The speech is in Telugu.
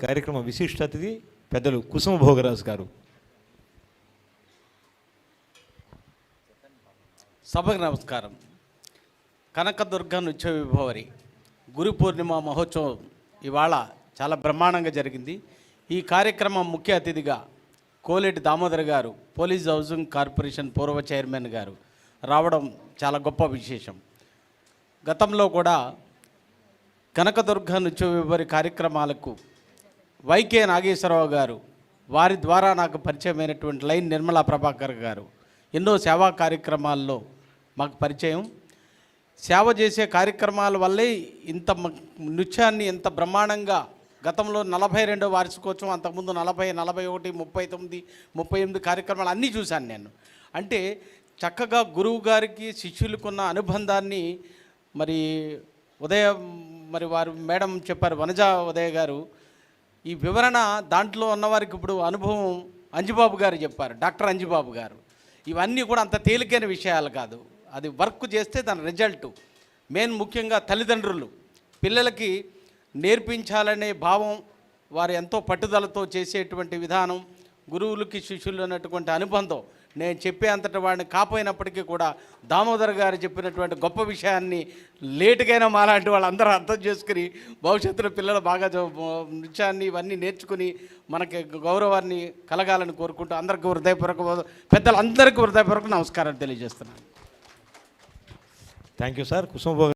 కార్యక్రమ విశిష్ట అతిథి పెద్దలు కుసుమ భోగరాజు గారు. సభకు నమస్కారం. కనకదుర్గ నృత్య విభవరి గురు పూర్ణిమ మహోత్సవం ఇవాళ చాలా బ్రహ్మాండంగా జరిగింది. ఈ కార్యక్రమం ముఖ్య అతిథిగా కోలేటి దామోదర్ గారు, పోలీస్ హౌసింగ్ కార్పొరేషన్ పూర్వ చైర్మన్ గారు రావడం చాలా గొప్ప విశేషం. గతంలో కూడా కనకదుర్గ నృత్య విభవరి కార్యక్రమాలకు వైకే నాగేశ్వరరావు గారు, వారి ద్వారా నాకు పరిచయమైనటువంటి లైన్ నిర్మలా ప్రభాకర్ గారు ఎన్నో సేవా కార్యక్రమాల్లో మాకు పరిచయం. సేవ చేసే కార్యక్రమాల వల్లే ఇంత నృత్యాన్ని ఎంత బ్రహ్మాండంగా గతంలో 42వ వార్షికోత్సవం, అంతకుముందు 40, 41, 39, 38 కార్యక్రమాలు అన్నీ చూశాను నేను. అంటే చక్కగా గురువు గారికి శిష్యులకున్న అనుబంధాన్ని మరి వారు మేడం చెప్పారు, వనజా ఉదయ గారు. ఈ వివరణ దాంట్లో ఉన్నవారికి ఇప్పుడు అనుభవం అంజిబాబు గారు చెప్పారు, డాక్టర్ అంజిబాబు గారు. ఇవన్నీ కూడా అంత తేలికైన విషయాలు కాదు. అది వర్క్ చేస్తే దాని రిజల్ట్ మెయిన్ ముఖ్యంగా తల్లిదండ్రులు పిల్లలకి నేర్పించాలనే భావం, వారు ఎంతో పట్టుదలతో చేసేటువంటి విధానం, గురువులకి శిష్యులు అన్నటువంటి అనుబంధం నేను చెప్పే అంతటి వాడిని కాపోయినప్పటికీ కూడా దామోదర్ గారు చెప్పినటువంటి గొప్ప విషయాన్ని లేటుకైనా మాలాంటి వాళ్ళందరూ అర్థం చేసుకుని భవిష్యత్తులో పిల్లలు బాగా నృత్యాన్ని ఇవన్నీ నేర్చుకుని మనకి గౌరవాన్ని కలగాలని కోరుకుంటూ అందరికీ పెద్దలందరికీ హృదయపూర్వక నమస్కారం తెలియజేస్తున్నాను. Thank you sir. కుసుమ